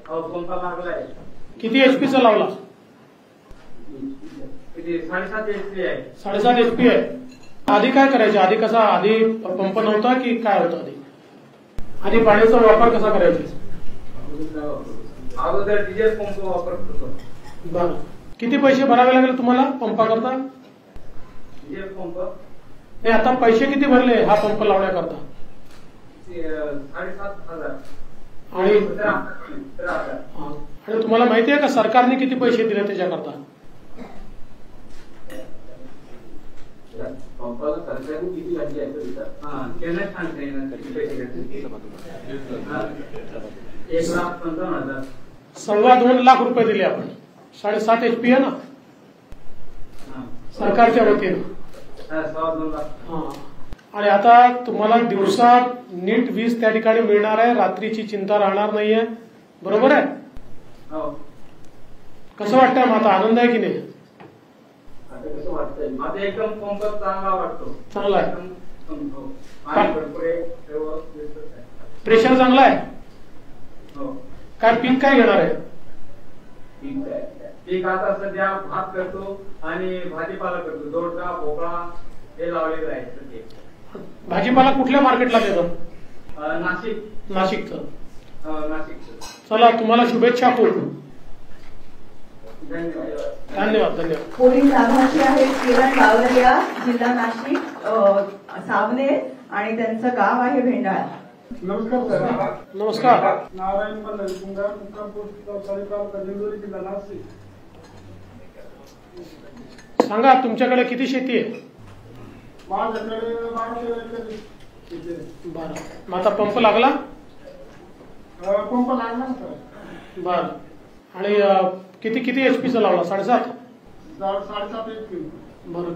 Pump लागलाय. किती एचपीचा लावला? 7.5 HP आहे. 7.5 HP आहे. आधी काय करायचे? आधी कसा? आधी पंप नव्हता की काय होतं? आधी पाण्याचा वापर कसा करायचा? अगोदर डिझेल पंप वापरत होतो. बरं. किती पैसे भरावे लागले तुम्हाला पंपा करता? डिझेल पंप नाही, आता पैसे किती भरले हा पंप लावण्याकरता? 7,500. आणि तुम्हाला माहिती आहे का सरकारने किती पैसे दिले त्याच्याकरता? पंपाला सरकारने किती लागले आहे? त्यांना सांगता येणार किती पैसे घेतले. 1,55,000. 2.25 लाख रुपये दिले आपण. 7.5 HP आहे ना सरकारच्या वतीनं. 2.25 लाख. आणि आता तुम्हाला दिवसा नीट वीज त्या ठिकाणी मिळणार आहे. रात्रीची चिंता राहणार नाहीये. बरोबर आहे? कसं वाटतंय? मग आता आनंद आहे की नाही? कसं वाटतंय? आता एकदम पंप चांगला वाटतो. चांगला आहे. प्रेशर चांगला आहे. काय पीक काय घेणार आहे? पीक आता सध्या भात करतो आणि भाजीपाला करतो. दोडका, भोपळा हे लावलेलं आहे सध्या. भाजीपाला कुठल्या मार्केटला देतो? नाशिकचं. चला, तुम्हाला शुभेच्छा खूप. धन्यवाद. धन्यवाद. पुढील लाभार्थी आहेत किरण बावरिया, जिल्हा नाशिक, सावने, आणि त्यांचं गाव आहे भेंडाळा. नमस्कार सर. नमस्कार. नारायण पंढरपुंगा, मुक्काम पोस्ट तालुका दिंडोरी, जिल्हा नाशिक. सांगा, तुमच्याकडे किती शेती आहे? माझ्याकडे 12 एकर शेती आहे. बरं. मग आता पंप लागला? पंप लागला सर. बरं. आणि किती एचपीचा लावला? 7.5? 7.5 HP. बरं.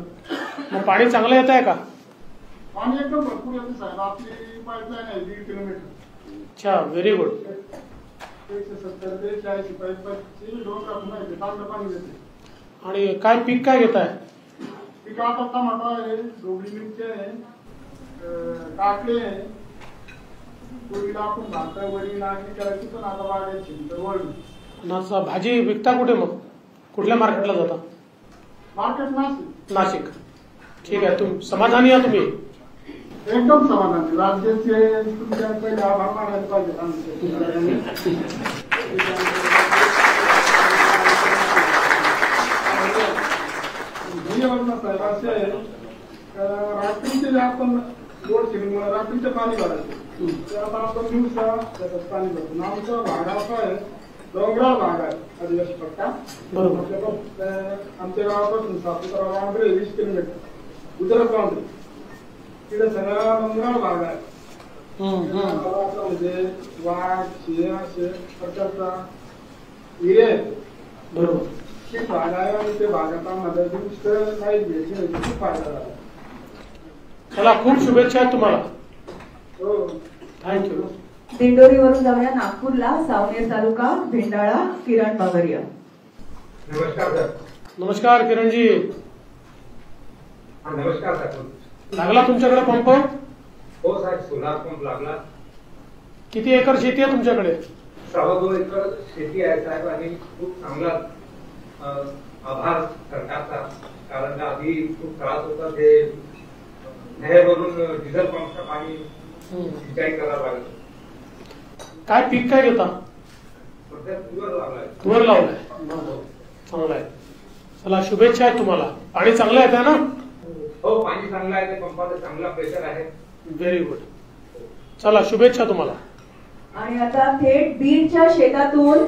मग पाणी चांगलं येत आहे का? पाणी एकदम भरपूर येते साहेब. आपली पाईपलाईन आहे 1.5 किलोमीटर. अच्छा, व्हेरी गुड. 170 ते 40 पाईपची डोंगरातून आहे. चांगलं पाणी येते. आणि काय पीक काय घेत आहे? पीक आता टमाटा आहे, ढोबळी मिरची आहे, काकडे आहे. पूर्वीला आपण भाकर वडी नागरी करायची, पण आता वाढायची तर वळली. भाजी विकता कुठे मग? कुठल्या मार्केटला जाता? मार्केट नाशिक. नाशिक. ठीक आहे. तुम्ही समाधानी आहे? तुम्ही एकदम समाधानी. राज्याचे तुमच्या पहिले आभार मानायला पाहिजे. साहेब असे आहे, रात्रीचे आपण लोड शेडिंगमुळे रात्रीचं पाणी भरायचं. तर आता आपण दिवसा त्याच्यात पाणी भरतो. आमचा भाग असा आहे, डोंगराळ भाग आहे, आदिवासी पट्टा. आमच्या गावापासून Saputara boundary 20 kilometre Gujarat boundary. तिथे सगळा डोंगराळ भाग आहे. म्हणजे वाघ, सिंह असे प्रकारचा एरिया आहे. बरोबर. ते भाग आहे आणि ते भागामध्ये दिवस काही घ्यायची खूप फायदा झाला. चला, खूप शुभेच्छा आहेत तुम्हाला. हो, थँक्यू. दिंडोरीवरून जाऊया नागपूरला. सावनेर तालुका, भेंडाळा, किरण बावरिया. नमस्कार सर. नमस्कार किरणजी. नमस्कार सर. लागला तुमच्याकडे पंप? हो साहेब, सोलार पंप लागला. किती एकर शेती आहे तुमच्याकडे? 2.25 एकर शेती आहे साहेब. आणि खूप चांगला आभार सरकारचा. कारण आधी खूप त्रास होता. ते नहेरवरून डिझेल पंपचं पाणी सिंचाई करावं लागलं. काय पीक काय घेता? तुवर लावलाय. तुवर लावलाय. चांगला आहे. चला, शुभेच्छा आहेत तुम्हाला. पाणी चांगलं येत आहे ना? हो, पाणी चांगलं आहे. ते पंपाला चांगला प्रेशर आहे. Very good. चला, शुभेच्छा तुम्हाला. आणि आता थेट बीडच्या शेतातून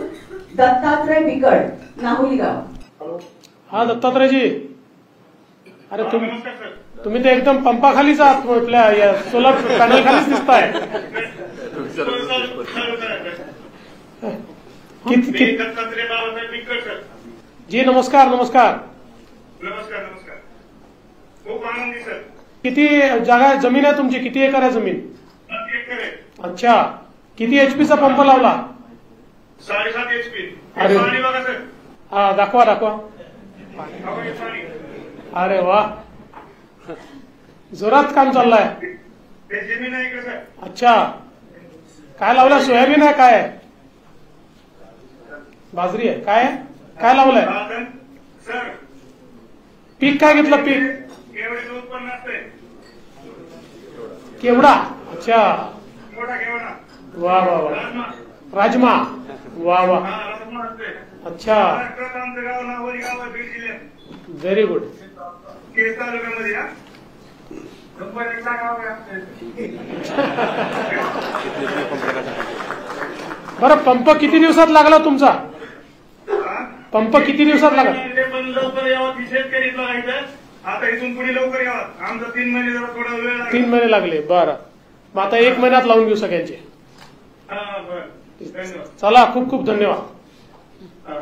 दत्तात्रय बिकड, नाहुली गाव. हा दत्तात्रयजी. अरे तुम्ही तर एकदम पंपाखालीच आहात. आपल्या सोलर पॅनल खालीच दिसताय. जी नमस्कार. नमस्कार. खूप आनंदी सर. किती जागा जमीन आहे तुमची? किती एकर आहे जमीन? अच्छा. किती एचपीचा पंप लावला? 7.5 HP. अरे बघा सर. हा, दाखवा. अरे वा, जोरात काम चाललंय. जमीन आहे का सर? अच्छा. काय लावला? सोयाबीन आहे काय? बाजरी आहे. काय लावलंय? सर पीक काय घेतलं? पीक केवढे उत्पन्न असते? केवडा. अच्छा, मोठा केवढा. वा वा वा. राजमा. राजमा. वा वा. हा, राजमा असते. अच्छा, महाराष्ट्रात आमचं गाव नावरी गाव आहे, बीड जिल्ह्यात, व्हेरी गुड. केस तालुक्यामध्ये. हा, कंपनीचा गाव आहे आमचं. बरं, पंप किती दिवसात लागला तुमचा? हा? पंप किती दिवसात लागला? ते पण लवकर यावं ती शेतकरीच बघायचं. आता इथून पुढे लवकर यावं. आमचा 3 महिने जरा थोडा वेळ लागला. 3 महिने लागले. बरं, मग आता 1 महिन्यात लावून घेऊ सगळ्यांचे. हा, बरं, धन्यवाद. चला, खूप खूप धन्यवाद. हा.